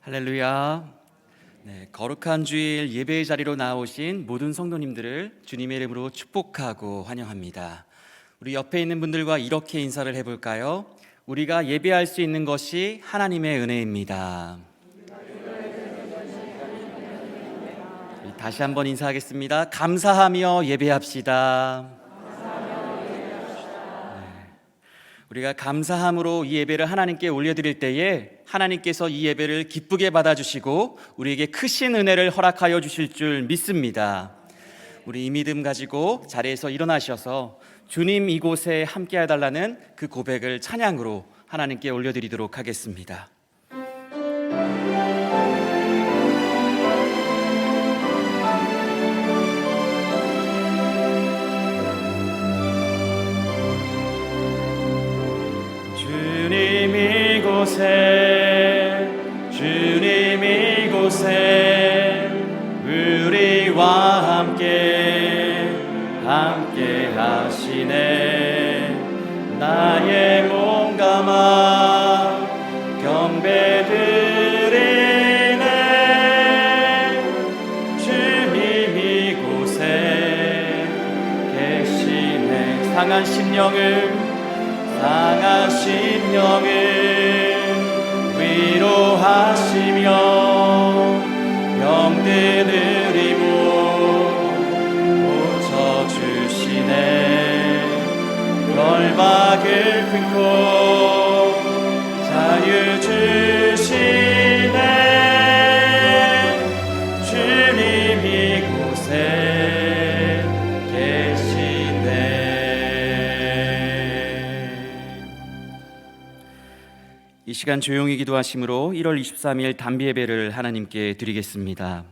할렐루야. 거룩한 주일 예배의 자리로 나오신 모든 성도님들을 주님의 이름으로 축복하고 환영합니다. 우리 옆에 있는 분들과 이렇게 인사를 해볼까요? 우리가 예배할 수 있는 것이 하나님의 은혜입니다. 다시 한번 인사하겠습니다. 감사하며 예배합시다. 우리가 감사함으로 이 예배를 하나님께 올려드릴 때에 하나님께서 이 예배를 기쁘게 받아주시고 우리에게 크신 은혜를 허락하여 주실 줄 믿습니다. 우리 이 믿음 가지고 자리에서 일어나셔서 주님 이곳에 함께 해달라는 그 고백을 찬양으로 하나님께 올려드리도록 하겠습니다. 주님 이곳에 우리와 함께 하시네. 나의 몸과 맘 경배드리네. 주님 이곳에 계시네. 상한 심령을 위로하시며 병든 의리고 고쳐주시네. 결박을 끊고 자유 주시네. 주님 이곳에 계시네. 이 시간 조용히 기도하심으로 1월 23일 단비 예배를 하나님께 드리겠습니다.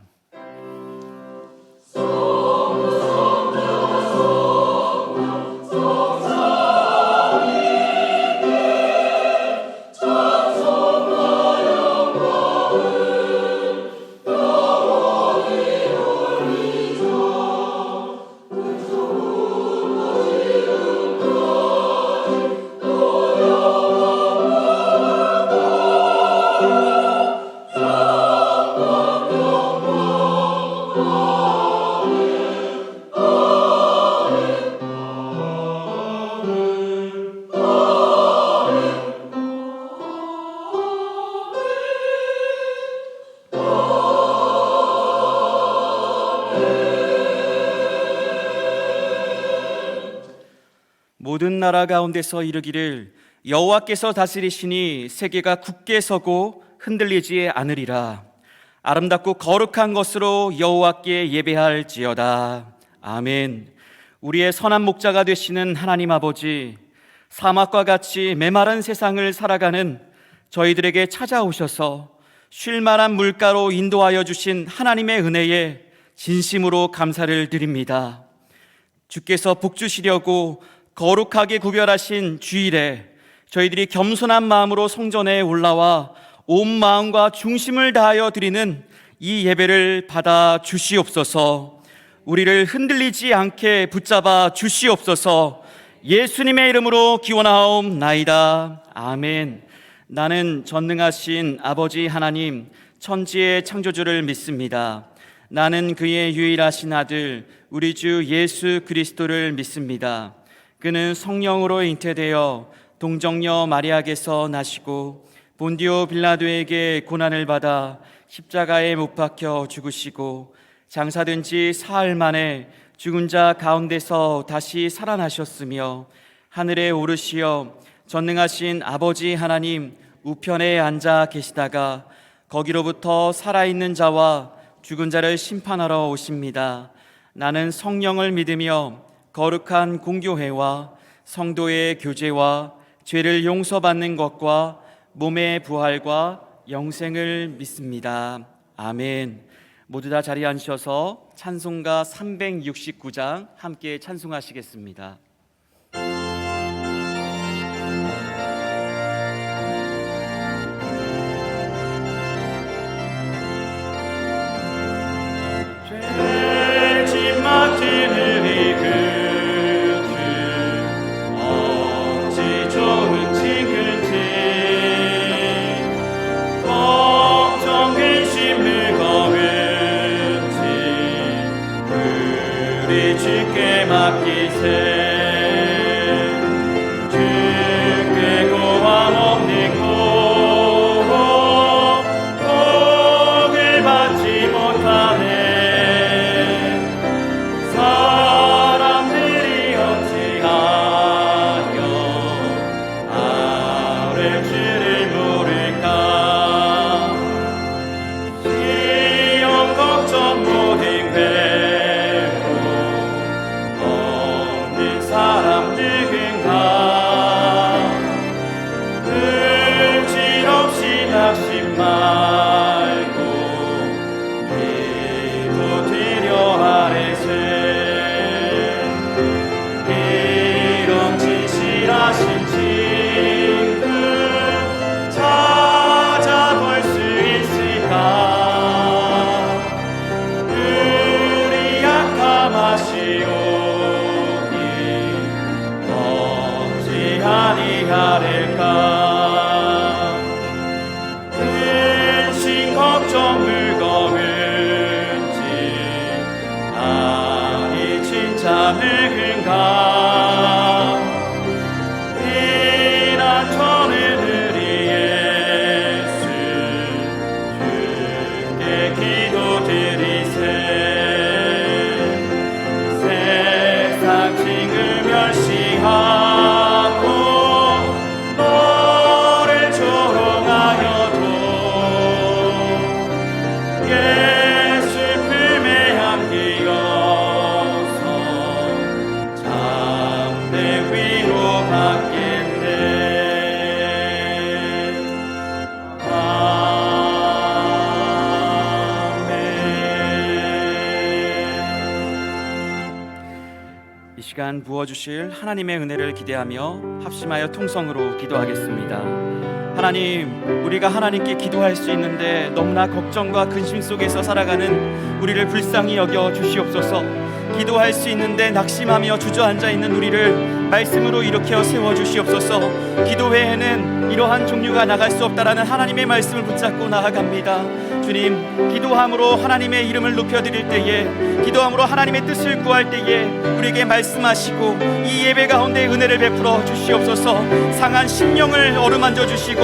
모든 나라 가운데서 이르기를 여호와께서 다스리시니 세계가 굳게 서고 흔들리지 않으리라. 아름답고 거룩한 것으로 여호와께 예배할지어다. 아멘. 우리의 선한 목자가 되시는 하나님 아버지, 사막과 같이 메마른 세상을 살아가는 저희들에게 찾아오셔서 쉴 만한 물가로 인도하여 주신 하나님의 은혜에 진심으로 감사를 드립니다. 주께서 복 주시려고 거룩하게 구별하신 주일에 저희들이 겸손한 마음으로 성전에 올라와 온 마음과 중심을 다하여 드리는 이 예배를 받아 주시옵소서. 우리를 흔들리지 않게 붙잡아 주시옵소서. 예수님의 이름으로 기원하옵나이다. 아멘. 나는 전능하신 아버지 하나님, 천지의 창조주를 믿습니다. 나는 그의 유일하신 아들 우리 주 예수 그리스도를 믿습니다. 그는 성령으로 잉태되어 동정녀 마리아에게서 나시고 본디오 빌라도에게 고난을 받아 십자가에 못 박혀 죽으시고 장사된 지 사흘 만에 죽은 자 가운데서 다시 살아나셨으며 하늘에 오르시어 전능하신 아버지 하나님 우편에 앉아 계시다가 거기로부터 살아있는 자와 죽은 자를 심판하러 오십니다. 나는 성령을 믿으며 거룩한 공교회와 성도의 교제와 죄를 용서받는 것과 몸의 부활과 영생을 믿습니다. 아멘. 모두 다 자리에 앉으셔서 찬송가 369장 함께 찬송하시겠습니다. 죄짐 맡은 우리 그 좋은 친구지 걱정 주께 고함 없는 고 복을 받지 못하네. 사람들이 어찌하여 아뢰 주를 모를까. 시험 걱정 모든 괴로움 없는 사람들인가. 근심 없이 낙심 말고 기도드려 아뢰세. 이런 진실하신 친구 찾아볼 수 있을까. 우리 약함하시오니 어찌하니 하릴까. 근심 걱정 물거문지 아니 진짜 늙은가. 비난 저는 우리 예수 주께 기도드리세. 세상 징후 멸시하고 너를 조롱하여도 예수 품에 안기어서 참된 위로 받겠네. 아멘. 이 시간 부어주실 하나님의 은혜를 기대하며 합심하여 통성으로 기도하겠습니다. 하나님, 우리가 하나님께 기도할 수 있는데 너무나 걱정과 근심 속에서 살아가는 우리를 불쌍히 여겨 주시옵소서. 기도할 수 있는데 낙심하며 주저앉아 있는 우리를 말씀으로 일으켜 세워 주시옵소서. 기도 외에는 이러한 종류가 나갈 수 없다라는 하나님의 말씀을 붙잡고 나아갑니다. 주님, 기도함으로 하나님의 이름을 높여드릴 때에, 기도함으로 하나님의 뜻을 구할 때에 우리에게 말씀하시고 이 예배 가운데 은혜를 베풀어 주시옵소서. 상한 심령을 어루만져 주시고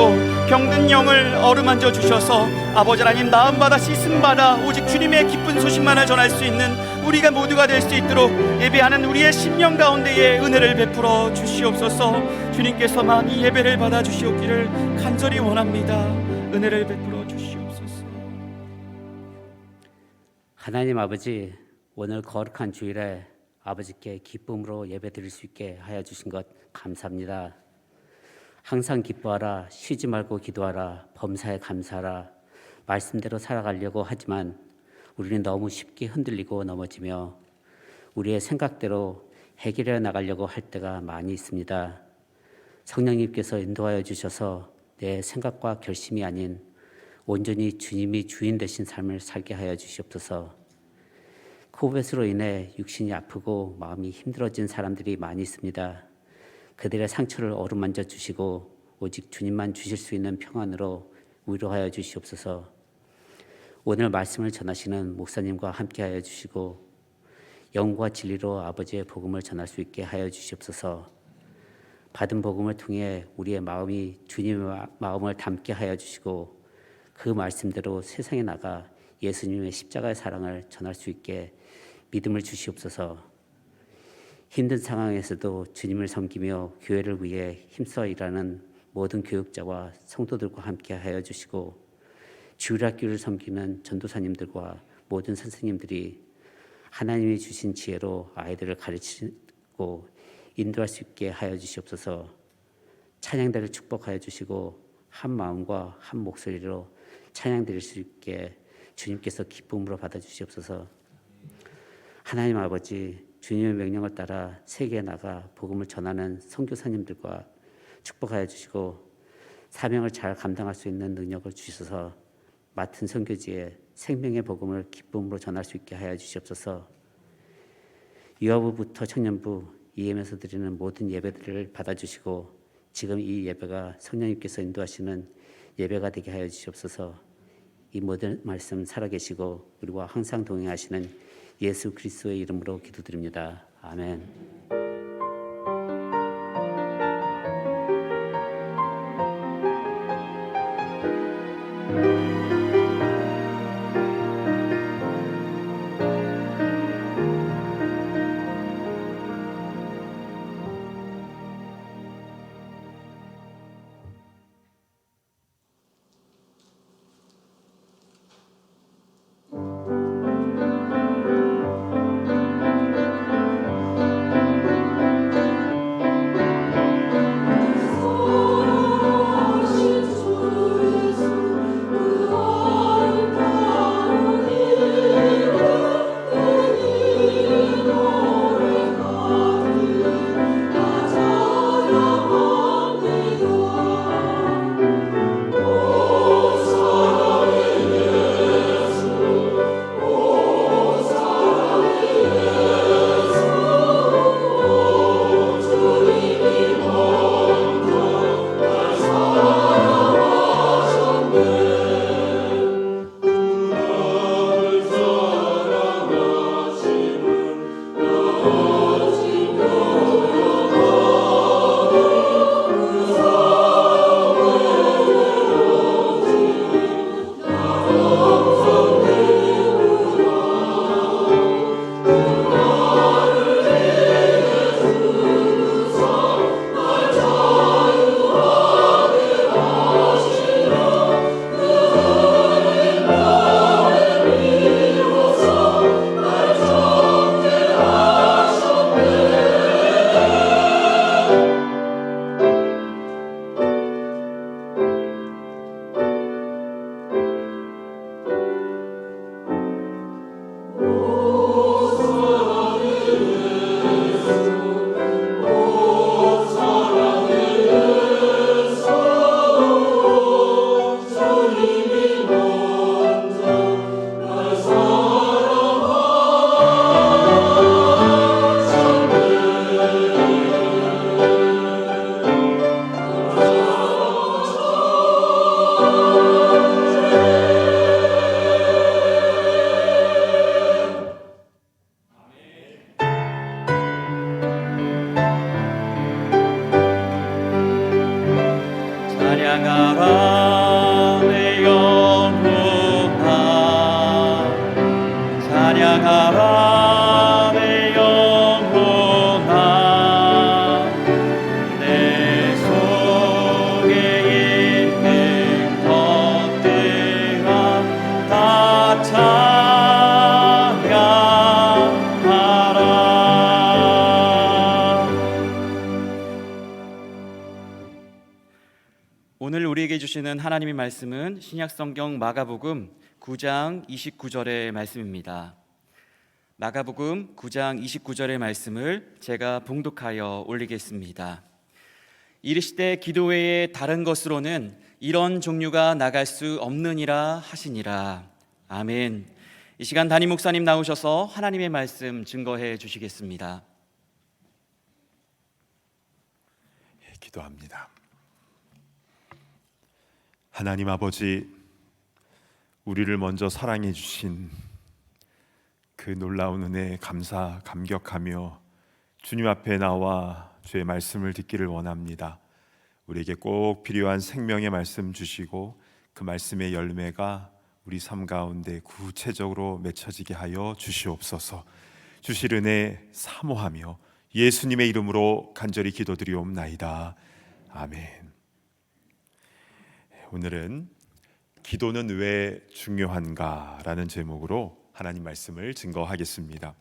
병든 영을 어루만져 주셔서 아버지 하나님, 나음받아 씻음받아 오직 주님의 기쁜 소식만을 전할 수 있는 우리가 모두가 될 수 있도록 예배하는 우리의 심령 가운데에 은혜를 베풀어 주시옵소서. 주님께서만 이 예배를 받아 주시옵기를 간절히 원합니다. 은혜를 베풀어 주시옵소서. 하나님 아버지, 오늘 거룩한 주일에 아버지께 기쁨으로 예배드릴 수 있게 하여 주신 것 감사합니다. 항상 기뻐하라, 쉬지 말고 기도하라, 범사에 감사하라. 말씀대로 살아가려고 하지만 우리는 너무 쉽게 흔들리고 넘어지며 우리의 생각대로 해결해 나가려고 할 때가 많이 있습니다. 성령님께서 인도하여 주셔서 내 생각과 결심이 아닌 온전히 주님이 주인 되신 삶을 살게 하여 주시옵소서. 코비드로 인해 육신이 아프고 마음이 힘들어진 사람들이 많이 있습니다. 그들의 상처를 어루만져 주시고 오직 주님만 주실 수 있는 평안으로 위로하여 주시옵소서. 오늘 말씀을 전하시는 목사님과 함께하여 주시고 영과 진리로 아버지의 복음을 전할 수 있게 하여 주시옵소서. 받은 복음을 통해 우리의 마음이 주님의 마음을 담게 하여 주시고 그 말씀대로 세상에 나가 예수님의 십자가의 사랑을 전할 수 있게 믿음을 주시옵소서. 힘든 상황에서도 주님을 섬기며 교회를 위해 힘써 일하는 모든 교육자와 성도들과 함께 하여 주시고 주일학교를 섬기는 전도사님들과 모든 선생님들이 하나님이 주신 지혜로 아이들을 가르치고 인도할 수 있게 하여 주시옵소서. 찬양대를 축복하여 주시고 한 마음과 한 목소리로 찬양 드릴 수 있게 주님께서 기쁨으로 받아주시옵소서. 하나님 아버지, 주님의 명령을 따라 세계에 나가 복음을 전하는 선교사님들과 축복하여 주시고 사명을 잘 감당할 수 있는 능력을 주셔서 맡은 선교지에 생명의 복음을 기쁨으로 전할 수 있게 하여 주시옵소서. 유아부부터 청년부, EM에서 드리는 모든 예배들을 받아주시고 지금 이 예배가 성령님께서 인도하시는 예배가 되게 하여 주시옵소서. 이 모든 말씀 살아계시고 우리와 항상 동행하시는 예수 그리스도의 이름으로 기도드립니다. 아멘. 찬양하라 내 영혼아 찬양하라 내 영혼아 내 속에 있는 것들아 다 찬양하라. 오늘 우리에게 주시는 하나님의 말씀은 신약성경 마가복음 9장 29절의 말씀입니다. 마가복음 9장 29절의 말씀을 제가 봉독하여 올리겠습니다. 이르시되 기도 외에 다른 것으로는 이런 종류가 나갈 수 없느니라 하시니라. 아멘. 이 시간 담임 목사님 나오셔서 하나님의 말씀 증거해 주시겠습니다. 기도합니다. 하나님 아버지, 우리를 먼저 사랑해 주신 그 놀라운 은혜에 감격하며 주님 앞에 나와 주의 말씀을 듣기를 원합니다. 우리에게 꼭 필요한 생명의 말씀 주시고 그 말씀의 열매가 우리 삶 가운데 구체적으로 맺혀지게 하여 주시옵소서. 주실 은혜 사모하며 예수님의 이름으로 간절히 기도드리옵나이다. 아멘. 오늘은 기도는 왜 중요한가라는 제목으로 하나님 말씀을 증거하겠습니다.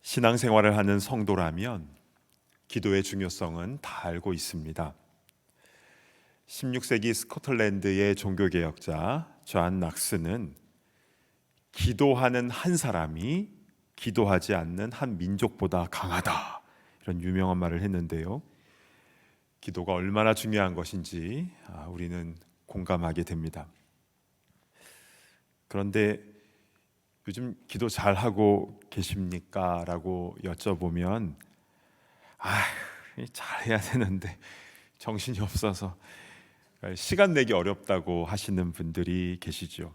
신앙생활을 하는 성도라면 기도의 중요성은 다 알고 있습니다. 16세기 스코틀랜드의 종교개혁자 존 낙스는 기도하는 한 사람이 기도하지 않는 한 민족보다 강하다, 이런 유명한 말을 했는데요. 기도가 얼마나 중요한 것인지 우리는 공감하게 됩니다. 그런데 요즘 기도 잘하고 계십니까? 라고 여쭤보면 잘해야 되는데 정신이 없어서 시간 내기 어렵다고 하시는 분들이 계시죠.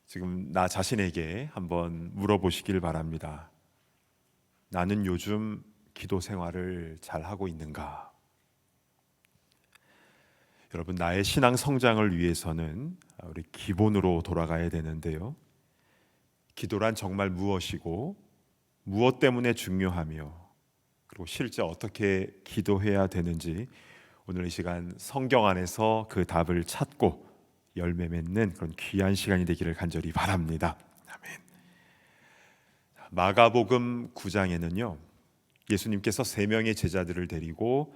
지금 나 자신에게 한번 물어보시길 바랍니다. 나는 요즘 기도 생활을 잘 하고 있는가? 여러분, 나의 신앙 성장을 위해서는 우리 기본으로 돌아가야 되는데요. 기도란 정말 무엇이고 무엇 때문에 중요하며 그리고 실제 어떻게 기도해야 되는지 오늘 이 시간 성경 안에서 그 답을 찾고 열매 맺는 그런 귀한 시간이 되기를 간절히 바랍니다. 아멘. 마가복음 9장에는요, 예수님께서 3명의 제자들을 데리고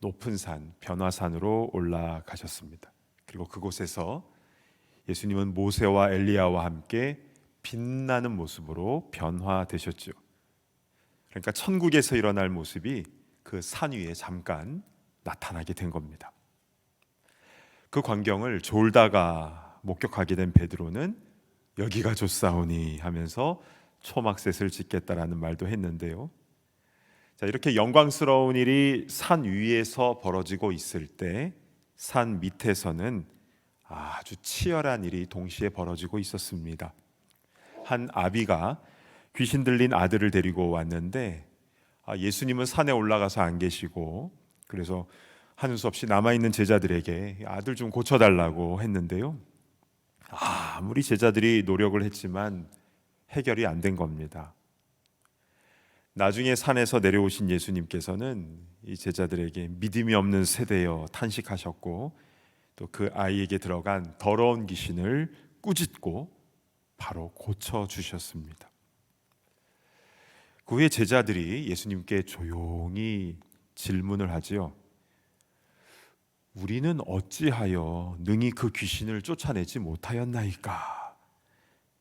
높은 산, 변화산으로 올라가셨습니다. 그리고 그곳에서 예수님은 모세와 엘리야와 함께 빛나는 모습으로 변화되셨죠. 그러니까 천국에서 일어날 모습이 그 산 위에 잠깐 나타나게 된 겁니다. 그 광경을 졸다가 목격하게 된 베드로는 여기가 좋사오니 하면서 초막셋을 짓겠다라는 말도 했는데요. 자, 이렇게 영광스러운 일이 산 위에서 벌어지고 있을 때 산 밑에서는 아주 치열한 일이 동시에 벌어지고 있었습니다. 한 아비가 귀신 들린 아들을 데리고 왔는데 예수님은 산에 올라가서 안 계시고, 그래서 하는 수 없이 남아있는 제자들에게 아들 좀 고쳐달라고 했는데요. 아무리 제자들이 노력을 했지만 해결이 안 된 겁니다. 나중에 산에서 내려오신 예수님께서는 이 제자들에게 믿음이 없는 세대여 탄식하셨고, 또 그 아이에게 들어간 더러운 귀신을 꾸짖고 바로 고쳐주셨습니다. 그 후에 제자들이 예수님께 조용히 질문을 하지요. 우리는 어찌하여 능히 그 귀신을 쫓아내지 못하였나이까?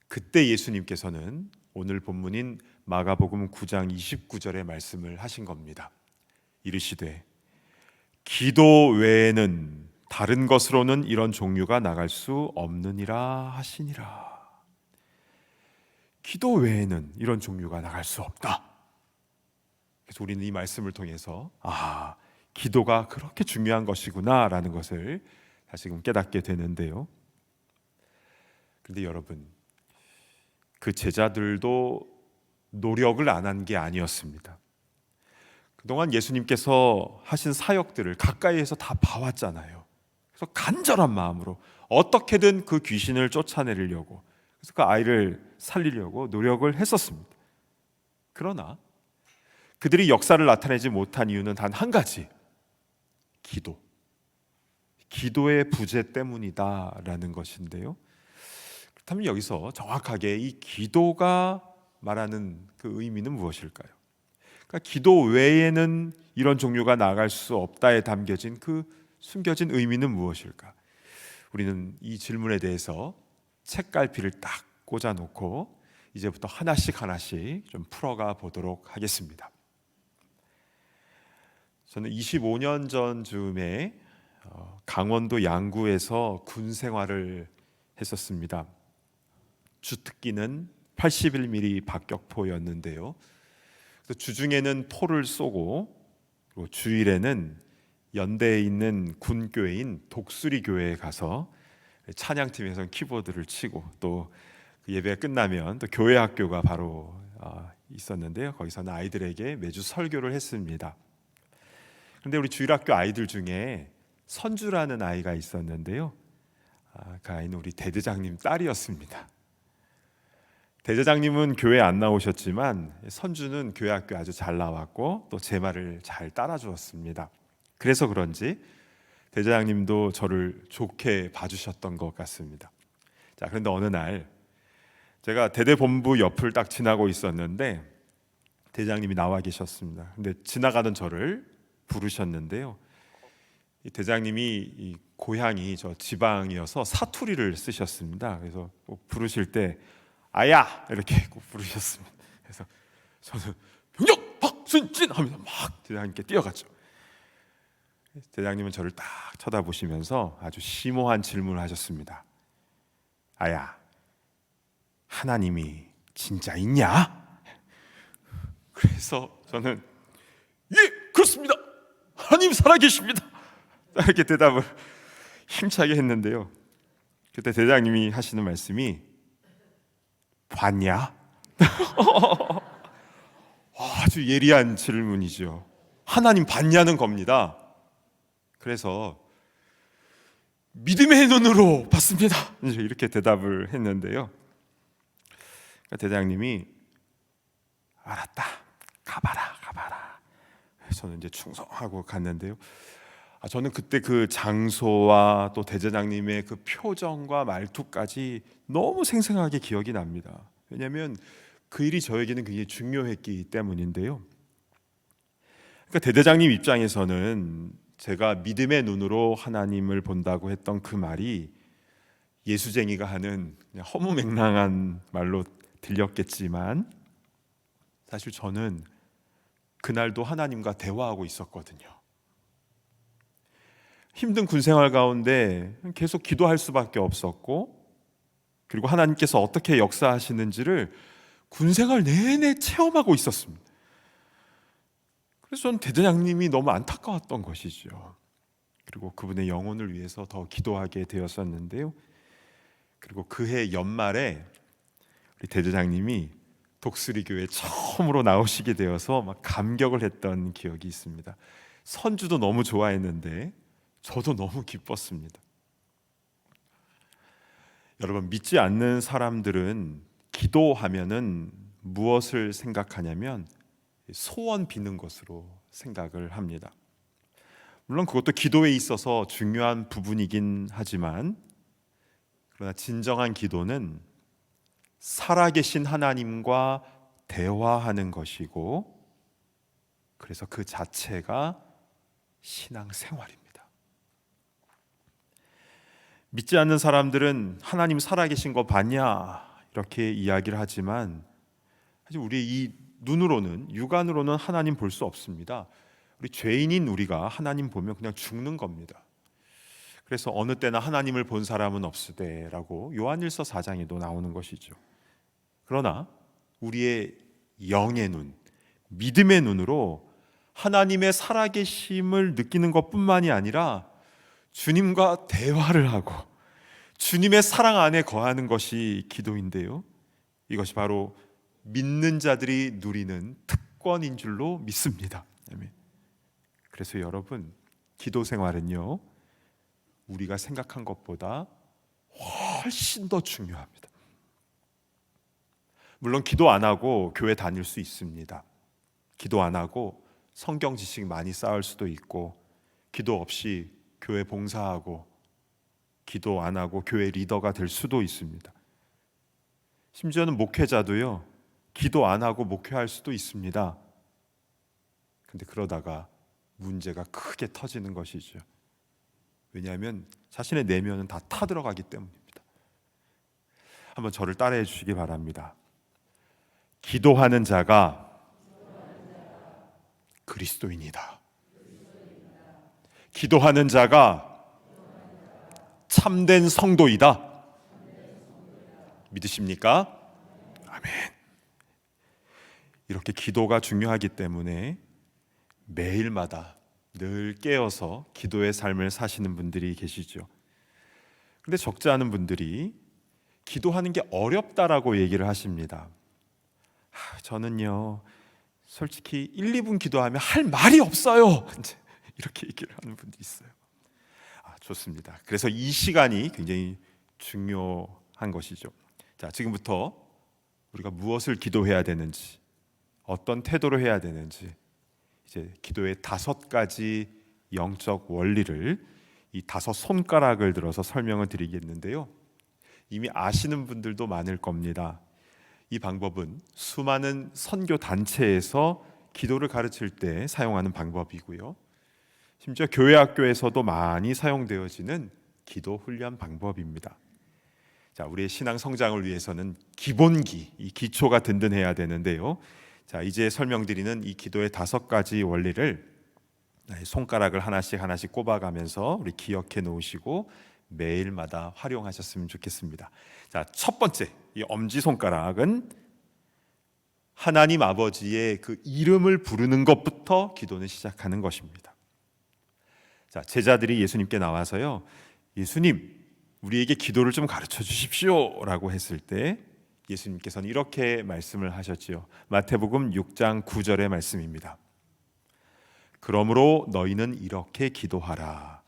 그때 예수님께서는 오늘 본문인 마가복음 9장 29절의 말씀을 하신 겁니다. 이르시되 기도 외에는 다른 것으로는 이런 종류가 나갈 수 없느니라 하시니라. 기도 외에는 이런 종류가 나갈 수 없다. 그래서 우리는 이 말씀을 통해서 기도가 그렇게 중요한 것이구나 라는 것을 다시금 깨닫게 되는데요. 그런데 여러분, 그 제자들도 노력을 안 한 게 아니었습니다. 그동안 예수님께서 하신 사역들을 가까이에서 다 봐왔잖아요. 그래서 간절한 마음으로 어떻게든 그 귀신을 쫓아내려고, 그래서 그 아이를 살리려고 노력을 했었습니다. 그러나 그들이 역사를 나타내지 못한 이유는 단 한 가지, 기도의 부재 때문이다라는 것인데요. 그렇다면 여기서 정확하게 이 기도가 말하는 그 의미는 무엇일까요? 그러니까 기도 외에는 이런 종류가 나아갈 수 없다에 담겨진 그 숨겨진 의미는 무엇일까? 우리는 이 질문에 대해서 책갈피를 딱 꽂아놓고 이제부터 하나씩 좀 풀어가 보도록 하겠습니다. 저는 25년 전쯤에 강원도 양구에서 군 생활을 했었습니다. 주특기는 81mm 박격포였는데요. 주중에는 포를 쏘고, 그리고 주일에는 연대에 있는 군교회인 독수리 교회에 가서 찬양팀에서는 키보드를 치고, 또 그 예배가 끝나면 또 교회 학교가 바로 있었는데요. 거기서는 아이들에게 매주 설교를 했습니다. 그런데 우리 주일학교 아이들 중에 선주라는 아이가 있었는데요. 그 아이는 우리 대대장님 딸이었습니다. 대대장님은 교회 안 나오셨지만 선주는 교회 학교 아주 잘 나왔고 또 제 말을 잘 따라주었습니다. 그래서 그런지 대대장님도 저를 좋게 봐주셨던 것 같습니다. 자, 그런데 어느 날 제가 대대본부 옆을 딱 지나고 있었는데 대장님이 나와 계셨습니다. 근데 지나가던 저를 부르셨는데요. 이 대장님이 이 고향이 저 지방이어서 사투리를 쓰셨습니다. 그래서 꼭 부르실 때 아야 이렇게 꼭 부르셨습니다. 그래서 저는 병력 박순진 하면서 막 대장님께 뛰어갔죠. 대장님은 저를 딱 쳐다보시면서 아주 심오한 질문을 하셨습니다. 아야, 하나님이 진짜 있냐? 그래서 저는 예, 그렇습니다. 하나님 살아계십니다. 이렇게 대답을 힘차게 했는데요. 그때 대장님이 하시는 말씀이 봤냐? 아주 예리한 질문이죠. 하나님 봤냐는 겁니다. 그래서 믿음의 눈으로 봤습니다. 이렇게 대답을 했는데요. 대장님이 알았다, 가봐라. 저는 이제 충성하고 갔는데요. 저는 그때 그 장소와 또 대제장님의 그 표정과 말투까지 너무 생생하게 기억이 납니다. 왜냐하면 그 일이 저에게는 굉장히 중요했기 때문인데요. 그러니까 대대장님 입장에서는 제가 믿음의 눈으로 하나님을 본다고 했던 그 말이 예수쟁이가 하는 그냥 허무맹랑한 말로 들렸겠지만 사실 저는 그날도 하나님과 대화하고 있었거든요. 힘든 군생활 가운데 계속 기도할 수밖에 없었고, 그리고 하나님께서 어떻게 역사하시는지를 군생활 내내 체험하고 있었습니다. 그래서 저는 대대장님이 너무 안타까웠던 것이죠. 그리고 그분의 영혼을 위해서 더 기도하게 되었었는데요. 그리고 그해 연말에 우리 대대장님이 독수리교회 처음으로 나오시게 되어서 막 감격을 했던 기억이 있습니다. 선주도 너무 좋아했는데 저도 너무 기뻤습니다. 여러분, 믿지 않는 사람들은 기도하면은 무엇을 생각하냐면 소원 비는 것으로 생각을 합니다. 물론 그것도 기도에 있어서 중요한 부분이긴 하지만, 그러나 진정한 기도는 살아계신 하나님과 대화하는 것이고, 그래서 그 자체가 신앙생활입니다. 믿지 않는 사람들은 하나님 살아계신 거 봤냐 이렇게 이야기를 하지만, 사실 우리 이 눈으로는, 육안으로는 하나님 볼 수 없습니다. 우리 죄인인 우리가 하나님 보면 그냥 죽는 겁니다. 그래서 어느 때나 하나님을 본 사람은 없으되라고 요한일서 4장에도 나오는 것이죠. 그러나 우리의 영의 눈, 믿음의 눈으로 하나님의 살아계심을 느끼는 것뿐만이 아니라 주님과 대화를 하고 주님의 사랑 안에 거하는 것이 기도인데요. 이것이 바로 믿는 자들이 누리는 특권인 줄로 믿습니다. 아멘. 그래서 여러분, 기도 생활은요, 우리가 생각한 것보다 훨씬 더 중요합니다. 물론 기도 안 하고 교회 다닐 수 있습니다. 기도 안 하고 성경 지식 많이 쌓을 수도 있고, 기도 없이 교회 봉사하고 기도 안 하고 교회 리더가 될 수도 있습니다. 심지어는 목회자도요, 기도 안 하고 목회할 수도 있습니다. 근데 그러다가 문제가 크게 터지는 것이죠. 왜냐하면 자신의 내면은 다 타들어가기 때문입니다. 한번 저를 따라해 주시기 바랍니다. 기도하는 자가 그리스도인이다. 기도하는 자가 참된 성도이다. 믿으십니까? 아멘. 이렇게 기도가 중요하기 때문에 매일마다 늘 깨어서 기도의 삶을 사시는 분들이 계시죠. 근데 적지 않은 분들이 기도하는 게 어렵다라고 얘기를 하십니다. 저는요, 솔직히 1, 2분 기도하면 할 말이 없어요. 이렇게 얘기를 하는 분도 있어요. 좋습니다. 그래서 이 시간이 굉장히 중요한 것이죠. 자, 지금부터 우리가 무엇을 기도해야 되는지, 어떤 태도로 해야 되는지, 이제 기도의 5가지 영적 원리를 이 5 손가락을 들어서 설명을 드리겠는데요. 이미 아시는 분들도 많을 겁니다. 이 방법은 수많은 선교 단체에서 기도를 가르칠 때 사용하는 방법이고요. 심지어 교회 학교에서도 많이 사용되어지는 기도 훈련 방법입니다. 자, 우리의 신앙 성장을 위해서는 기본기, 이 기초가 든든해야 되는데요. 자, 이제 설명드리는 이 기도의 5가지 원리를 손가락을 하나씩 꼽아가면서 우리 기억해 놓으시고 매일마다 활용하셨으면 좋겠습니다. 자, 첫 번째, 이 엄지손가락은 하나님 아버지의 그 이름을 부르는 것부터 기도는 시작하는 것입니다. 자, 제자들이 예수님께 나와서요, 예수님, 우리에게 기도를 좀 가르쳐 주십시오 라고 했을 때 예수님께서는 이렇게 말씀을 하셨지요. 마태복음 6장 9절의 말씀입니다. 그러므로 너희는 이렇게 기도하라.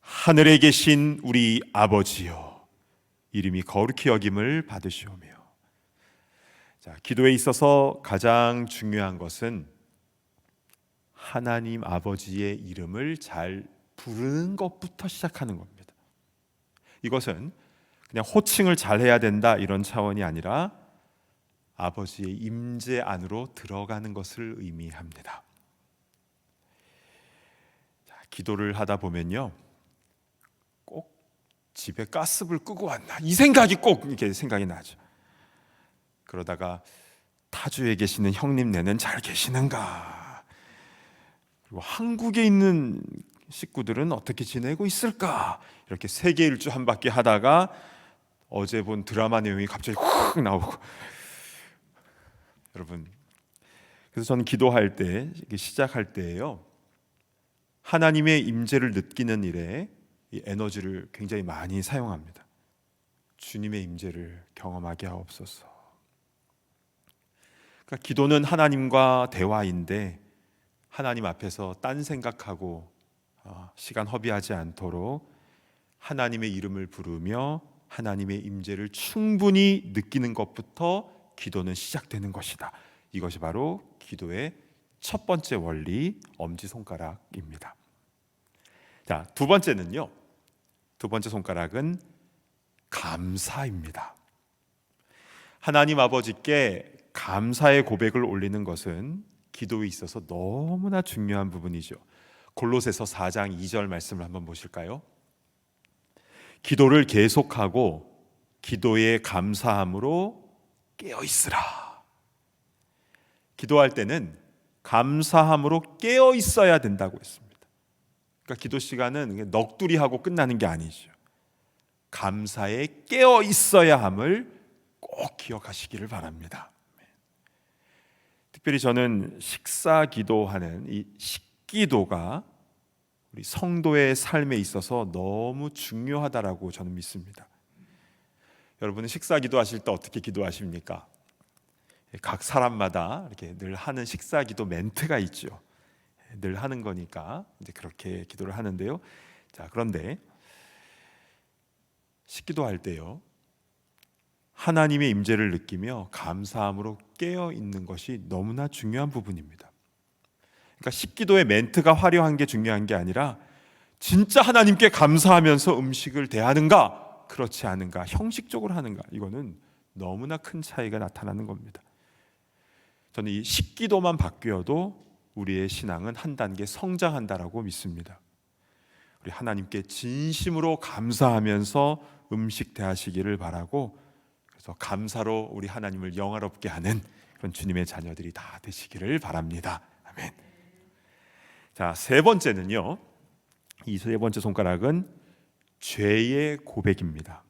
하늘에 계신 우리 아버지여, 이름이 거룩히 여김을 받으시오며. 자, 기도에 있어서 가장 중요한 것은 하나님 아버지의 이름을 잘 부르는 것부터 시작하는 겁니다. 이것은 그냥 호칭을 잘해야 된다 이런 차원이 아니라 아버지의 임재 안으로 들어가는 것을 의미합니다. 자, 기도를 하다 보면요, 꼭 집에 가스불 끄고 왔나 이 생각이 꼭 이렇게 생각이 나죠. 그러다가 타주에 계시는 형님네는 잘 계시는가, 그리고 한국에 있는 식구들은 어떻게 지내고 있을까, 이렇게 세계 일주 한 바퀴 하다가 어제 본 드라마 내용이 갑자기 훅 나오고. 여러분, 그래서 저는 기도할 때, 시작할 때예요, 하나님의 임재를 느끼는 일에 이 에너지를 굉장히 많이 사용합니다. 주님의 임재를 경험하게 하옵소서. 그러니까 기도는 하나님과 대화인데 하나님 앞에서 딴 생각하고 시간 허비하지 않도록 하나님의 이름을 부르며 하나님의 임재를 충분히 느끼는 것부터 기도는 시작되는 것이다. 이것이 바로 기도의 첫 번째 원리, 엄지손가락입니다. 자, 두 번째는요, 두 번째 손가락은 감사입니다. 하나님 아버지께 감사의 고백을 올리는 것은 기도에 있어서 너무나 중요한 부분이죠. 골로새서 4장 2절 말씀을 한번 보실까요? 기도를 계속하고 기도에 감사함으로 깨어 있으라. 기도할 때는 감사함으로 깨어 있어야 된다고 했습니다. 그러니까 기도 시간은 넋두리 하고 끝나는 게 아니죠. 감사에 깨어 있어야 함을 꼭 기억하시기를 바랍니다. 특별히 저는 식사 기도하는 이 식기도가 우리 성도의 삶에 있어서 너무 중요하다라고 저는 믿습니다. 여러분은 식사 기도하실 때 어떻게 기도하십니까? 각 사람마다 이렇게 늘 하는 식사 기도 멘트가 있죠. 늘 하는 거니까 이제 그렇게 기도를 하는데요. 자, 그런데 식기도할 때요, 하나님의 임재를 느끼며 감사함으로 깨어 있는 것이 너무나 중요한 부분입니다. 그러니까 식기도의 멘트가 화려한 게 중요한 게 아니라 진짜 하나님께 감사하면서 음식을 대하는가, 그렇지 않은가, 형식적으로 하는가, 이거는 너무나 큰 차이가 나타나는 겁니다. 저는 이 식기도만 바뀌어도 우리의 신앙은 한 단계 성장한다라고 믿습니다. 우리 하나님께 진심으로 감사하면서 음식 대하시기를 바라고, 그래서 감사로 우리 하나님을 영화롭게 하는 그런 주님의 자녀들이 다 되시기를 바랍니다. 아멘. 자, 세 번째는요, 이 세 번째 손가락은 죄의 고백입니다.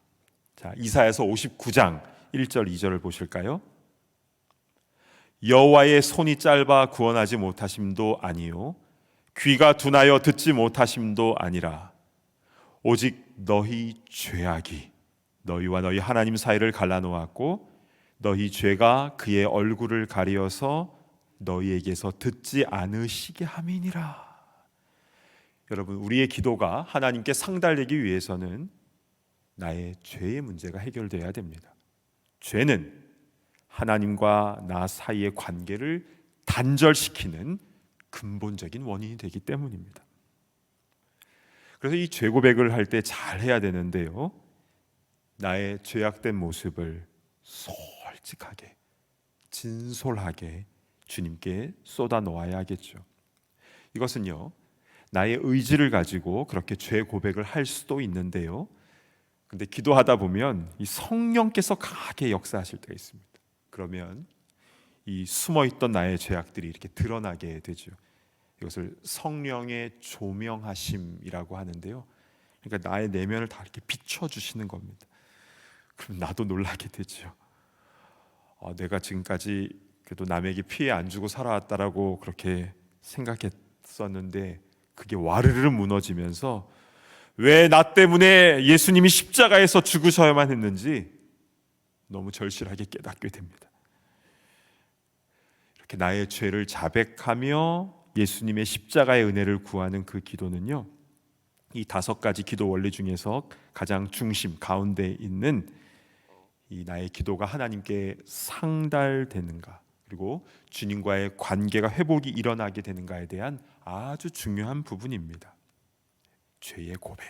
자, 이사야서 59장 1절 2절을 보실까요? 여호와의 손이 짧아 구원하지 못하심도 아니요 귀가 둔하여 듣지 못하심도 아니라 오직 너희 죄악이 너희와 너희 하나님 사이를 갈라놓았고 너희 죄가 그의 얼굴을 가리어서 너희에게서 듣지 않으시게 함이니라. 여러분, 우리의 기도가 하나님께 상달되기 위해서는 나의 죄의 문제가 해결돼야 됩니다. 죄는 하나님과 나 사이의 관계를 단절시키는 근본적인 원인이 되기 때문입니다. 그래서 이 죄 고백을 할 때 잘 해야 되는데요, 나의 죄악된 모습을 솔직하게 진솔하게 주님께 쏟아 놓아야겠죠. 이것은요, 나의 의지를 가지고 그렇게 죄 고백을 할 수도 있는데요, 근데 기도하다 보면 이 성령께서 강하게 역사하실 때가 있습니다. 그러면 이 숨어있던 나의 죄악들이 이렇게 드러나게 되죠. 이것을 성령의 조명하심이라고 하는데요, 그러니까 나의 내면을 다 이렇게 비춰주시는 겁니다. 그럼 나도 놀라게 되죠. 내가 지금까지 그래도 남에게 피해 안 주고 살아왔다라고 그렇게 생각했었는데 그게 와르르 무너지면서 왜 나 때문에 예수님이 십자가에서 죽으셔야만 했는지 너무 절실하게 깨닫게 됩니다. 이렇게 나의 죄를 자백하며 예수님의 십자가의 은혜를 구하는 그 기도는요, 이 5가지 기도 원리 중에서 가장 중심 가운데 있는 이 나의 기도가 하나님께 상달되는가, 그리고 주님과의 관계가 회복이 일어나게 되는가에 대한 아주 중요한 부분입니다. 죄의 고백,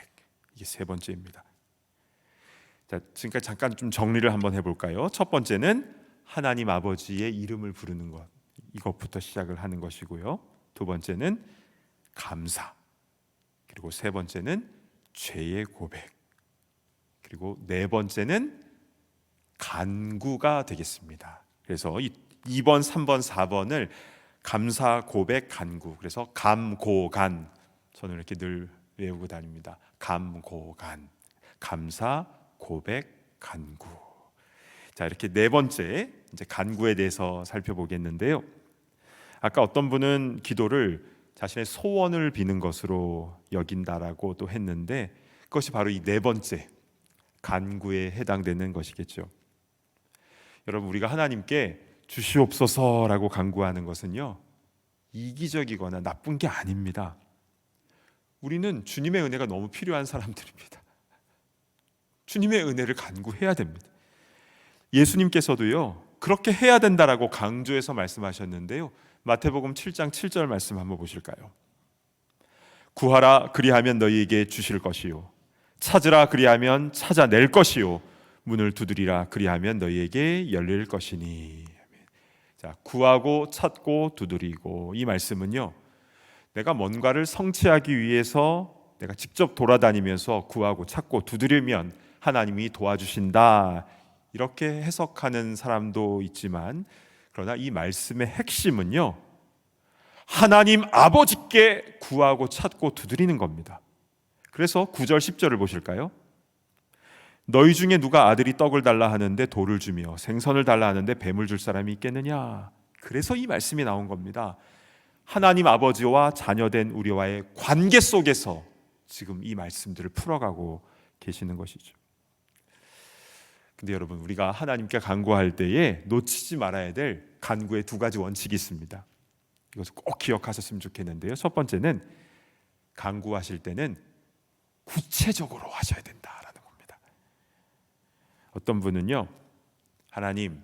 이게 세 번째입니다. 자, 지금까지 잠깐 좀 정리를 한번 해볼까요? 첫 번째는 하나님 아버지의 이름을 부르는 것, 이것부터 시작을 하는 것이고요. 두 번째는 감사, 그리고 세 번째는 죄의 고백, 그리고 네 번째는 간구가 되겠습니다. 그래서 2번, 3번, 4번을 감사, 고백, 간구, 그래서 감고간, 저는 이렇게 늘 외우고 다닙니다. 감고간, 감사, 고백, 간구. 자, 이렇게 네 번째 이제 간구에 대해서 살펴보겠는데요, 아까 어떤 분은 기도를 자신의 소원을 비는 것으로 여긴다라고 또 했는데, 그것이 바로 이 네 번째 간구에 해당되는 것이겠죠. 여러분, 우리가 하나님께 주시옵소서라고 간구하는 것은요, 이기적이거나 나쁜 게 아닙니다. 우리는 주님의 은혜가 너무 필요한 사람들입니다. 주님의 은혜를 간구해야 됩니다. 예수님께서도요, 그렇게 해야 된다라고 강조해서 말씀하셨는데요, 마태복음 7장 7절 말씀 한번 보실까요? 구하라 그리하면 너희에게 주실 것이요 찾으라 그리하면 찾아낼 것이요 문을 두드리라 그리하면 너희에게 열릴 것이니. 자, 구하고 찾고 두드리고, 이 말씀은요, 내가 뭔가를 성취하기 위해서 내가 직접 돌아다니면서 구하고 찾고 두드리면 하나님이 도와주신다, 이렇게 해석하는 사람도 있지만, 그러나 이 말씀의 핵심은요, 하나님 아버지께 구하고 찾고 두드리는 겁니다. 그래서 9절 10절을 보실까요? 너희 중에 누가 아들이 떡을 달라 하는데 돌을 주며 생선을 달라 하는데 뱀을 줄 사람이 있겠느냐. 그래서 이 말씀이 나온 겁니다. 하나님 아버지와 자녀된 우리와의 관계 속에서 지금 이 말씀들을 풀어가고 계시는 것이죠. 근데 여러분, 우리가 하나님께 간구할 때에 놓치지 말아야 될 간구의 2가지 원칙이 있습니다. 이것을 꼭 기억하셨으면 좋겠는데요. 첫 번째는 간구하실 때는 구체적으로 하셔야 된다라는 겁니다. 어떤 분은요, 하나님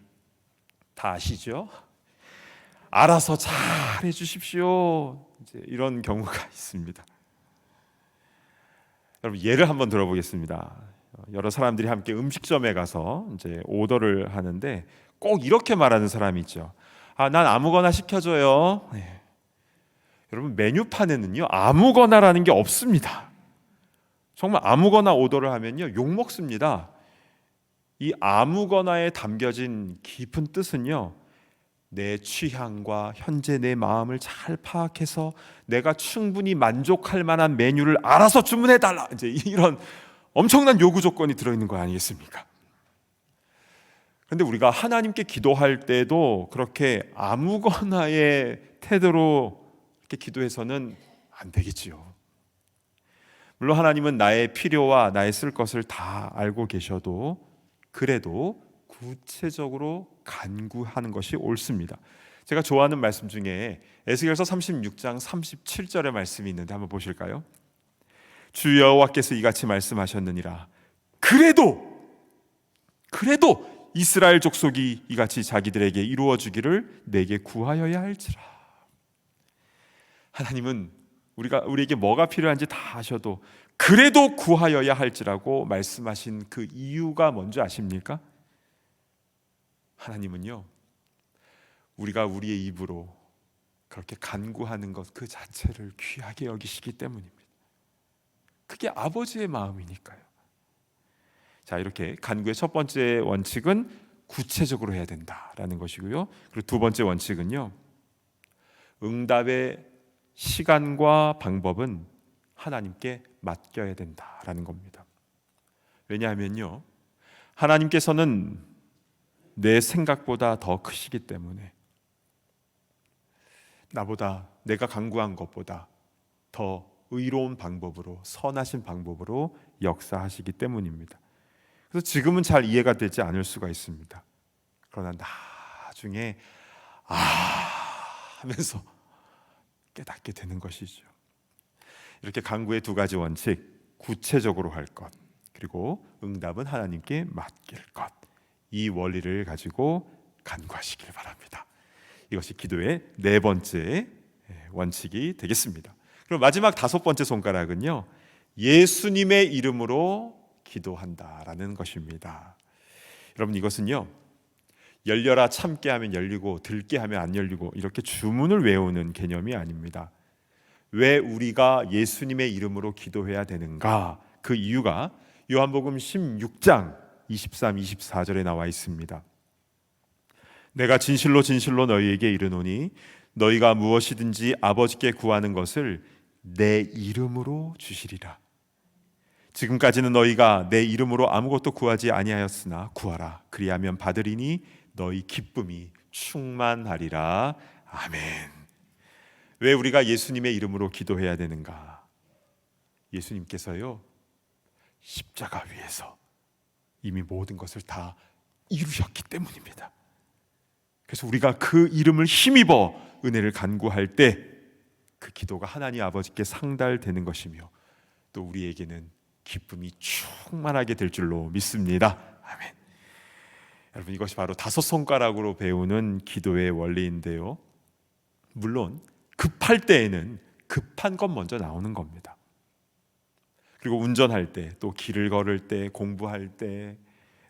다 아시죠? 알아서 잘 해주십시오. 이제 이런 경우가 있습니다. 여러분 예를 한번 들어보겠습니다. 여러 사람들이 함께 음식점에 가서 이제 오더를 하는데 꼭 이렇게 말하는 사람이 있죠. 난 아무거나 시켜줘요. 네. 여러분 메뉴판에는요 아무거나라는 게 없습니다. 정말 아무거나 오더를 하면요 욕 먹습니다. 이 아무거나에 담겨진 깊은 뜻은요, 내 취향과 현재 내 마음을 잘 파악해서 내가 충분히 만족할 만한 메뉴를 알아서 주문해 달라, 이제 이런 엄청난 요구 조건이 들어있는 거 아니겠습니까? 그런데 우리가 하나님께 기도할 때도 그렇게 아무거나의 태도로 이렇게 기도해서는 안 되겠지요. 물론 하나님은 나의 필요와 나의 쓸 것을 다 알고 계셔도 그래도 구체적으로 간구하는 것이 옳습니다. 제가 좋아하는 말씀 중에 에스겔서 36장 37절의 말씀이 있는데 한번 보실까요? 주 여호와께서 이같이 말씀하셨느니라. 그래도 이스라엘 족속이 이같이 자기들에게 이루어 주기를 내게 구하여야 할지라. 하나님은 우리에게 뭐가 필요한지 다 아셔도 그래도 구하여야 할지라고 말씀하신 그 이유가 뭔지 아십니까? 하나님은요, 우리가 우리의 입으로 그렇게 간구하는 것 그 자체를 귀하게 여기시기 때문입니다. 그게 아버지의 마음이니까요. 자, 이렇게 간구의 첫 번째 원칙은 구체적으로 해야 된다라는 것이고요. 그리고 두 번째 원칙은요, 응답의 시간과 방법은 하나님께 맡겨야 된다라는 겁니다. 왜냐하면요, 하나님께서는 내 생각보다 더 크시기 때문에 나보다 내가 간구한 것보다 더 의로운 방법으로, 선하신 방법으로 역사하시기 때문입니다. 그래서 지금은 잘 이해가 되지 않을 수가 있습니다. 그러나 나중에 하면서 깨닫게 되는 것이죠. 이렇게 간구의 두 가지 원칙, 구체적으로 할 것, 그리고 응답은 하나님께 맡길 것, 이 원리를 가지고 간구하시길 바랍니다. 이것이 기도의 네 번째 원칙이 되겠습니다. 그럼 마지막 다섯 번째 손가락은요, 예수님의 이름으로 기도한다라는 것입니다. 여러분, 이것은요, 열려라 참게 하면 열리고 들게 하면 안 열리고 이렇게 주문을 외우는 개념이 아닙니다. 왜 우리가 예수님의 이름으로 기도해야 되는가? 그 이유가 요한복음 16장 23, 24절에 나와 있습니다. 내가 진실로 진실로 너희에게 이르노니 너희가 무엇이든지 아버지께 구하는 것을 내 이름으로 주시리라. 지금까지는 너희가 내 이름으로 아무것도 구하지 아니하였으나 구하라. 그리하면 받으리니 너희 기쁨이 충만하리라. 아멘. 왜 우리가 예수님의 이름으로 기도해야 되는가? 예수님께서요, 십자가 위에서 이미 모든 것을 다 이루셨기 때문입니다. 그래서 우리가 그 이름을 힘입어 은혜를 간구할 때 그 기도가 하나님 아버지께 상달되는 것이며 또 우리에게는 기쁨이 충만하게 될 줄로 믿습니다. 아멘. 여러분, 이것이 바로 다섯 손가락으로 배우는 기도의 원리인데요, 물론 급할 때에는 급한 것 먼저 나오는 겁니다. 그리고 운전할 때, 또 길을 걸을 때, 공부할 때,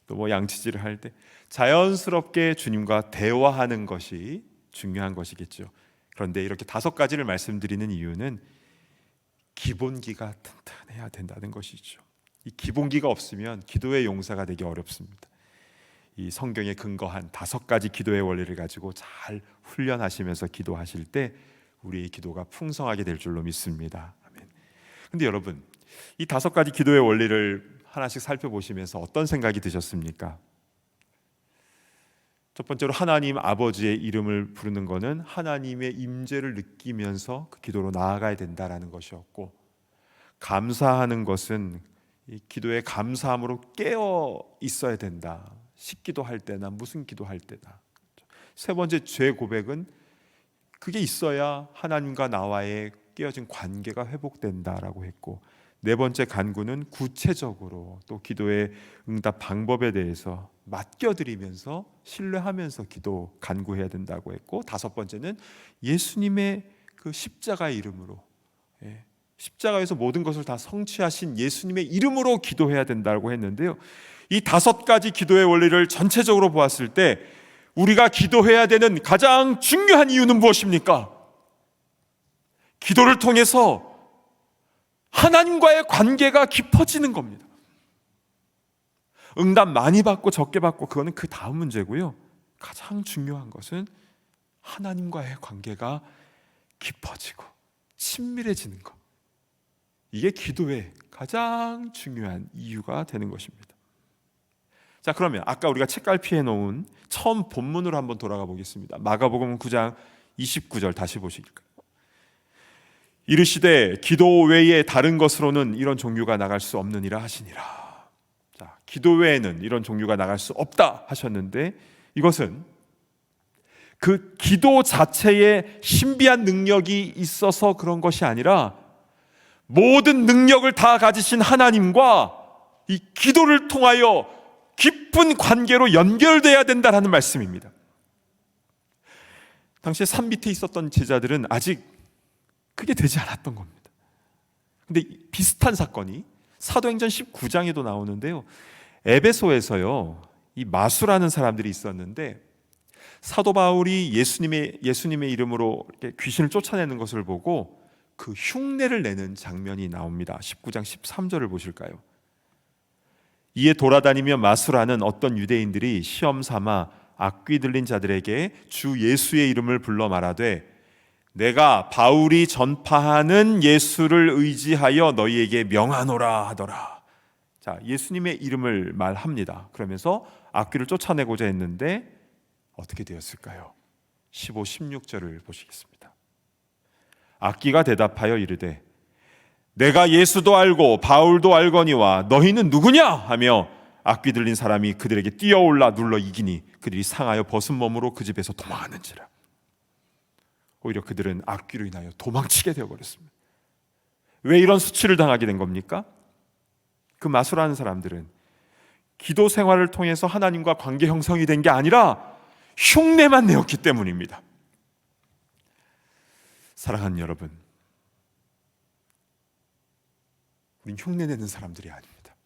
또 뭐 양치질을 할 때 자연스럽게 주님과 대화하는 것이 중요한 것이겠죠. 그런데 이렇게 다섯 가지를 말씀드리는 이유는 기본기가 튼튼해야 된다는 것이죠. 이 기본기가 없으면 기도의 용사가 되기 어렵습니다. 이 성경에 근거한 다섯 가지 기도의 원리를 가지고 잘 훈련하시면서 기도하실 때 우리의 기도가 풍성하게 될 줄로 믿습니다. 아멘. 근데 여러분, 이 다섯 가지 기도의 원리를 하나씩 살펴보시면서 어떤 생각이 드셨습니까? 첫 번째로 하나님 아버지의 이름을 부르는 것은 하나님의 임재를 느끼면서 그 기도로 나아가야 된다라는 것이었고, 감사하는 것은 이 기도의 감사함으로 깨어 있어야 된다. 식기도 할 때나 무슨 기도할 때나. 세 번째, 죄 고백은 그게 있어야 하나님과 나와의 깨어진 관계가 회복된다라고 했고, 네 번째 간구는 구체적으로 또 기도의 응답 방법에 대해서 맡겨드리면서 신뢰하면서 기도 간구해야 된다고 했고, 다섯 번째는 예수님의 그 십자가의 이름으로, 십자가에서 모든 것을 다 성취하신 예수님의 이름으로 기도해야 된다고 했는데요, 이 다섯 가지 기도의 원리를 전체적으로 보았을 때 우리가 기도해야 되는 가장 중요한 이유는 무엇입니까? 기도를 통해서 하나님과의 관계가 깊어지는 겁니다. 응답 많이 받고 적게 받고 그거는 그 다음 문제고요, 가장 중요한 것은 하나님과의 관계가 깊어지고 친밀해지는 것, 이게 기도의 가장 중요한 이유가 되는 것입니다. 자, 그러면 아까 우리가 책갈피에 놓은 처음 본문으로 한번 돌아가 보겠습니다. 마가복음 9장 29절 다시 보실까요? 이르시되 기도 외에 다른 것으로는 이런 종류가 나갈 수 없느니라 하시니라. 자, 기도 외에는 이런 종류가 나갈 수 없다 하셨는데, 이것은 그 기도 자체에 신비한 능력이 있어서 그런 것이 아니라 모든 능력을 다 가지신 하나님과 이 기도를 통하여 깊은 관계로 연결돼야 된다는 말씀입니다. 당시에 산 밑에 있었던 제자들은 아직 그게 되지 않았던 겁니다. 근데 비슷한 사건이 사도행전 19장에도 나오는데요, 에베소에서요, 이 마수라는 사람들이 있었는데 사도 바울이 예수님의 이름으로 귀신을 쫓아내는 것을 보고 그 흉내를 내는 장면이 나옵니다. 19장 13절을 보실까요? 이에 돌아다니며 마수라는 어떤 유대인들이 시험 삼아 악귀 들린 자들에게 주 예수의 이름을 불러 말하되 내가 바울이 전파하는 예수를 의지하여 너희에게 명하노라 하더라. 자, 예수님의 이름을 말합니다. 그러면서 악귀를 쫓아내고자 했는데 어떻게 되었을까요? 15, 16절을 보시겠습니다. 악귀가 대답하여 이르되 내가 예수도 알고 바울도 알거니와 너희는 누구냐 하며 악귀 들린 사람이 그들에게 뛰어올라 눌러 이기니 그들이 상하여 벗은 몸으로 그 집에서 도망하는지라. 오히려 그들은 악귀로 인하여 도망치게 되어버렸습니다. 왜 이런 수치를 당하게 된 겁니까? 그 마술하는 사람들은 기도 생활을 통해서 하나님과 관계 형성이 된 게 아니라 흉내만 내었기 때문입니다. 사랑하는 여러분, 우린 흉내내는 사람들이 아닙니다.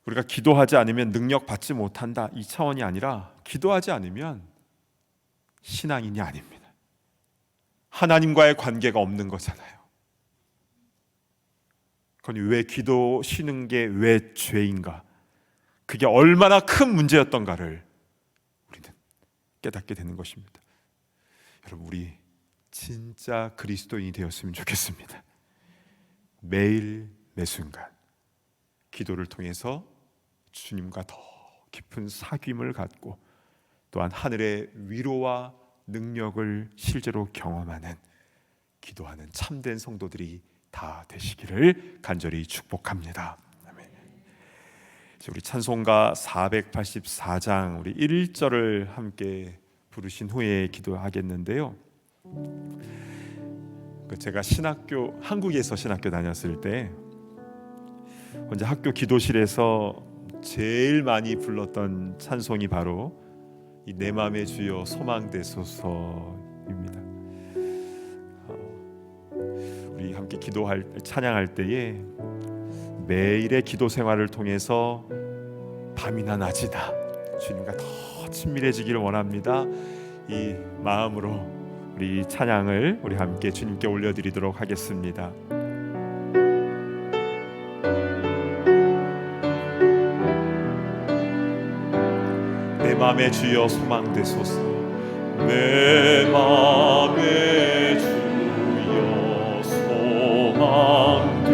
우리가 기도하지 않으면 능력 받지 못한다, 이 차원이 아니라 기도하지 않으면 신앙인이 아닙니다. 하나님과의 관계가 없는 거잖아요. 그러니 왜 기도 쉬는 게 왜 죄인가, 그게 얼마나 큰 문제였던가를 우리는 깨닫게 되는 것입니다. 여러분, 우리 진짜 그리스도인이 되었으면 좋겠습니다. 매일 매순간 기도를 통해서 주님과 더 깊은 사귐을 갖고 또한 하늘의 위로와 능력을 실제로 경험하는 기도하는 참된 성도들이 다 되시기를 간절히 축복합니다. 아멘. 우리 찬송가 484장 우리 1절을 함께 부르신 후에 기도하겠는데요, 제가 한국에서 신학교 다녔을 때 혼자 학교 기도실에서 제일 많이 불렀던 찬송이 바로 이 내 맘의 주여 소망되소서입니다. 우리 함께 찬양할 때에 매일의 기도 생활을 통해서 밤이나 낮이나 주님과 더 친밀해지기를 원합니다. 이 마음으로 우리 찬양을 우리 함께 주님께 올려드리도록 하겠습니다. 내 맘의 주여 소망되소서. 내 맘의 주여 소망되소서.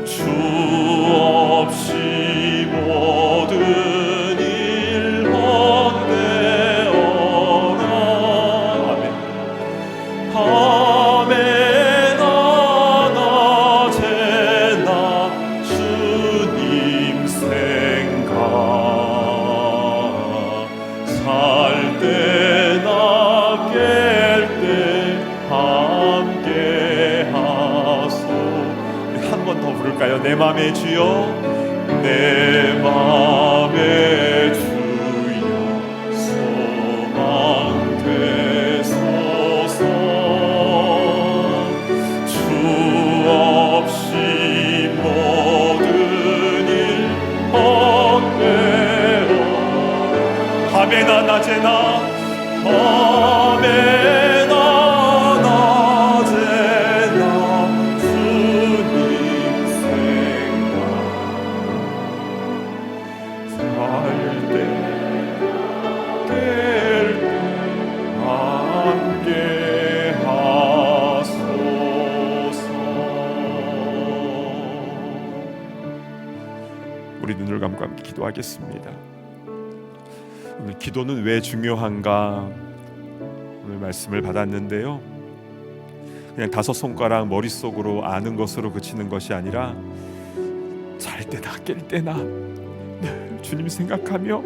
주 없이 모든 일 헛되어라. 아멘. 밤에나 낮에나 주님 생각 기도할까요? 내 맘의 주여, 내 맘의 주여, 소망 되소서. 주 없이 모든 일 헛되어 밤에나 낮에나 밤에나 낮에나 주님 생각 살때 깰 때 함께 하소서. 우리 눈을 감고 함께 기도하겠습니다. 오늘 기도는 왜 중요한가? 오늘 말씀을 받았는데요, 그냥 5손가락 머릿속으로 아는 것으로 그치는 것이 아니라 잘 때나 깰 때나 늘 주님 생각하며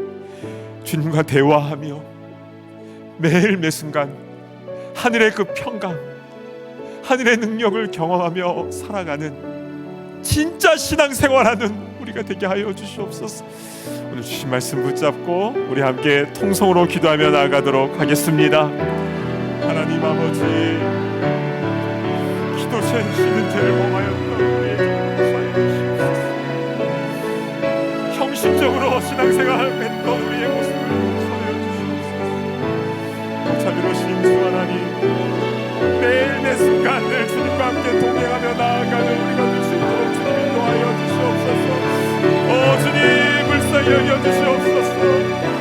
주님과 대화하며 매일 매순간 하늘의 그 평강, 하늘의 능력을 경험하며 살아가는 진짜 신앙생활하는 우리가 되게 하여 주시옵소서. 오늘 주신 말씀 붙잡고 우리 함께 통성으로 기도하며 나아가도록 하겠습니다. 하나님 아버지, 기도 쉬는 죄를 범하였던 우리에게 용서해 주시옵소서. 형식적으로 신앙생활을 했던 우리의 모습을 용서해 주시옵소서. 자비로우신 주 하나님, 매일 매 순간을 주님과 함께 동행하며 나아가는 우리가 될 수 있도록 주님 인도하여 주시옵소서. 주님 불쌍히 여겨 주시옵소서.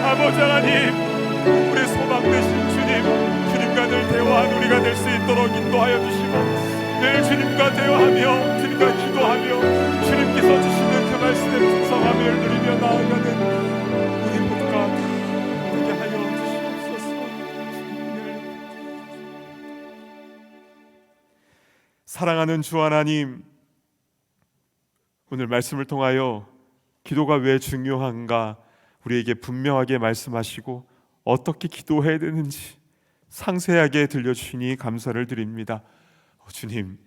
아버지 하나님, 우리 소망 되신 주님, 주님과 늘 대화한 우리가 될 수 있도록 인도하여 주시고, 늘 주님과 대화하며 주님과 기도하며 주님께서 주시는 그 말씀에 풍성함을 누리며 나아가는 우리 모두가 되게 하여 주시옵소서. 사랑하는 주 하나님, 오늘 말씀을 통하여 기도가 왜 중요한가 우리에게 분명하게 말씀하시고 어떻게 기도해야 되는지 상세하게 들려주시니 감사를 드립니다. 주님,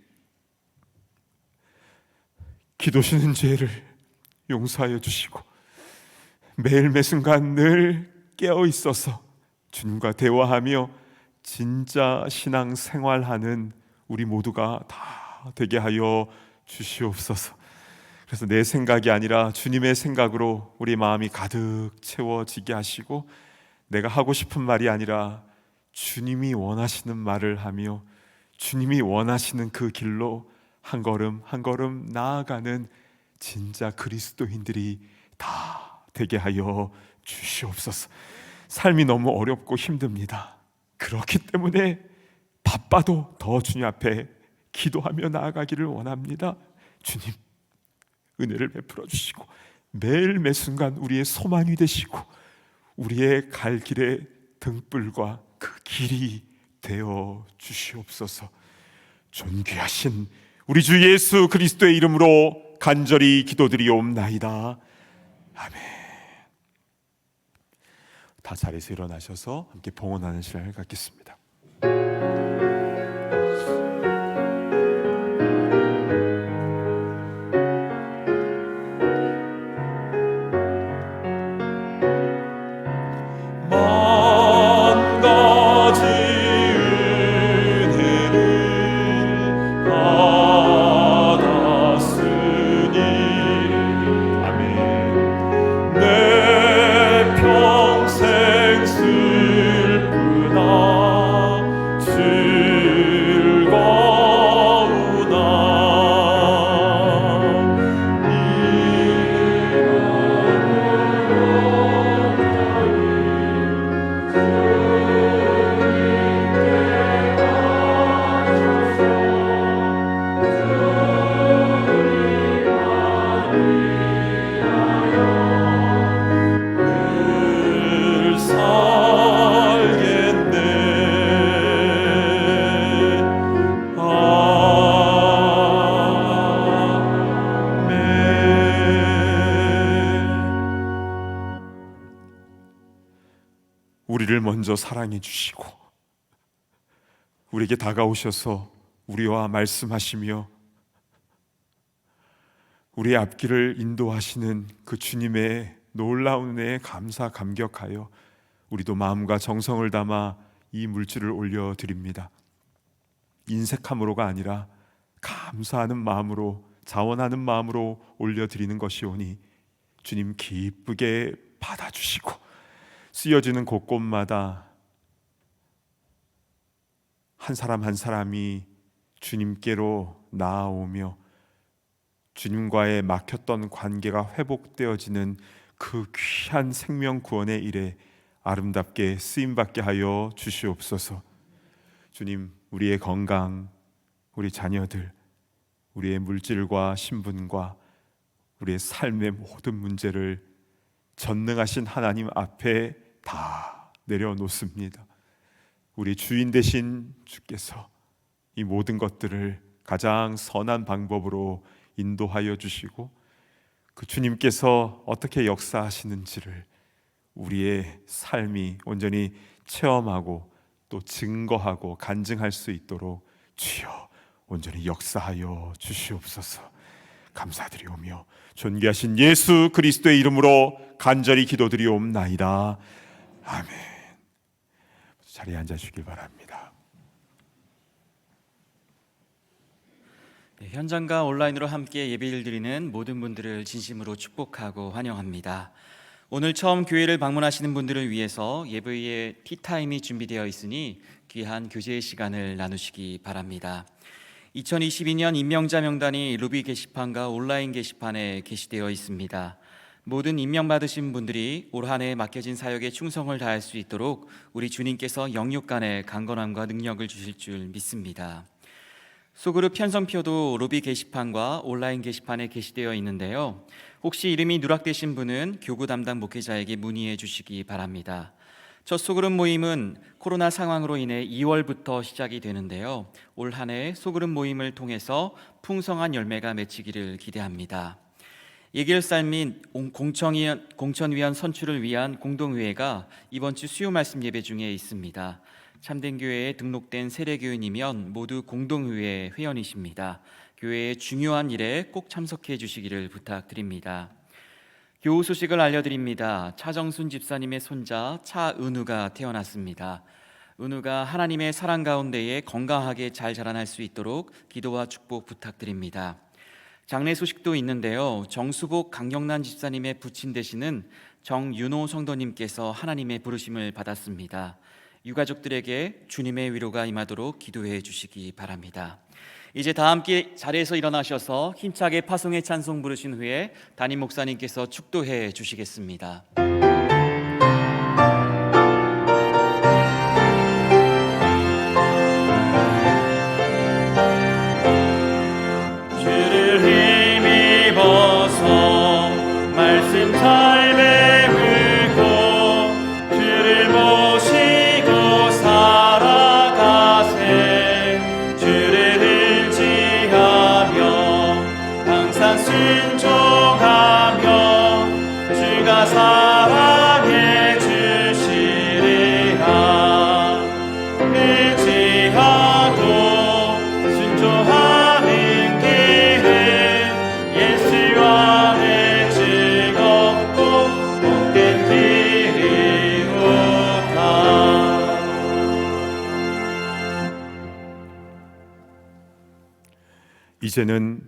기도시는 죄를 용서하여 주시고 매일 매순간 늘 깨어 있어서 주님과 대화하며 진짜 신앙 생활하는 우리 모두가 다 되게 하여 주시옵소서. 그래서 내 생각이 아니라 주님의 생각으로 우리 마음이 가득 채워지게 하시고, 내가 하고 싶은 말이 아니라 주님이 원하시는 말을 하며 주님이 원하시는 그 길로 한 걸음 한 걸음 나아가는 진짜 그리스도인들이 다 되게 하여 주시옵소서. 삶이 너무 어렵고 힘듭니다. 그렇기 때문에 바빠도 더 주님 앞에 기도하며 나아가기를 원합니다. 주님, 은혜를 베풀어 주시고 매일 매순간 우리의 소망이 되시고 우리의 갈 길의 등불과 그 길이 되어 주시옵소서. 존귀하신 우리 주 예수 그리스도의 이름으로 간절히 기도드리옵나이다. 아멘. 다 자리에서 일어나셔서 함께 봉헌하는 시간을 갖겠습니다. 우리를 먼저 사랑해 주시고 우리에게 다가오셔서 우리와 말씀하시며 우리의 앞길을 인도하시는 그 주님의 놀라운 은혜에 감사 감격하여 우리도 마음과 정성을 담아 이 물질을 올려드립니다. 인색함으로가 아니라 감사하는 마음으로, 자원하는 마음으로 올려드리는 것이오니 주님 기쁘게 받아주시고 쓰여지는 곳곳마다 한 사람 한 사람이 주님께로 나아오며 주님과의 막혔던 관계가 회복되어지는 그 귀한 생명 구원의 일에 아름답게 쓰임받게 하여 주시옵소서. 주님, 우리의 건강, 우리 자녀들, 우리의 물질과 신분과 우리의 삶의 모든 문제를 전능하신 하나님 앞에 다 내려놓습니다. 우리 주인 되신 주께서 이 모든 것들을 가장 선한 방법으로 인도하여 주시고 그 주님께서 어떻게 역사하시는지를 우리의 삶이 온전히 체험하고 또 증거하고 간증할 수 있도록 주여 온전히 역사하여 주시옵소서. 감사드리오며 존귀하신 예수 그리스도의 이름으로 간절히 기도드리옵나이다. 아멘. 자리에 앉아주시길 바랍니다. 네, 현장과 온라인으로 함께 예배를 드리는 모든 분들을 진심으로 축복하고 환영합니다. 오늘 처음 교회를 방문하시는 분들을 위해서 예배의 티타임이 준비되어 있으니 귀한 교제의 시간을 나누시기 바랍니다. 2022년 임명자 명단이 루비 게시판과 온라인 게시판에 게시되어 있습니다. 모든 임명받으신 분들이 올 한 해 맡겨진 사역에 충성을 다할 수 있도록 우리 주님께서 영육 간의 강건함과 능력을 주실 줄 믿습니다. 소그룹 편성표도 루비 게시판과 온라인 게시판에 게시되어 있는데요. 혹시 이름이 누락되신 분은 교구 담당 목회자에게 문의해 주시기 바랍니다. 첫 소그룹 모임은 코로나 상황으로 인해 2월부터 시작이 되는데요. 올 한 해 소그룹 모임을 통해서 풍성한 열매가 맺히기를 기대합니다. 예결살 및 공천위원 선출을 위한 공동회의가 이번 주 수요 말씀 예배 중에 있습니다. 참된교회에 등록된 세례교인이면 모두 공동회의 회원이십니다. 교회의 중요한 일에 꼭 참석해 주시기를 부탁드립니다. 교우 소식을 알려드립니다. 차정순 집사님의 손자 차은우가 태어났습니다. 은우가 하나님의 사랑 가운데에 건강하게 잘 자라날 수 있도록 기도와 축복 부탁드립니다. 장례 소식도 있는데요. 정수복 강영란 집사님의 부친 되시는 정윤호 성도님께서 하나님의 부르심을 받았습니다. 유가족들에게 주님의 위로가 임하도록 기도해 주시기 바랍니다. 이제 다 함께 자리에서 일어나셔서 힘차게 파송의 찬송 부르신 후에 담임 목사님께서 축도해 주시겠습니다. 말씀 잘 배우고 주를 모시고 살아가세. 주를 의지하며 항상 순종하며 주가 사랑해 주시리라. 의지하고 순종하는 길은 예수와 이제는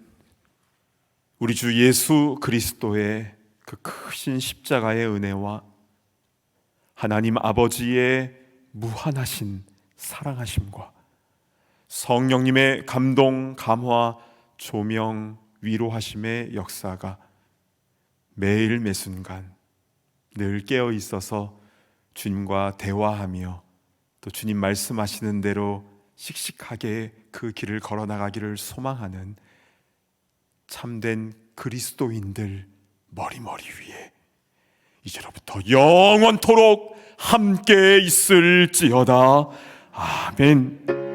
우리 주 예수 그리스도의 그 크신 십자가의 은혜와 하나님 아버지의 무한하신 사랑하심과 성령님의 감동, 감화, 조명, 위로하심의 역사가 매일 매순간 늘 깨어 있어서 주님과 대화하며 또 주님 말씀하시는 대로 씩씩하게 그 길을 걸어 나가기를 소망하는 참된 그리스도인들 머리머리 위에 이제로부터 영원토록 함께 있을지어다. 아멘.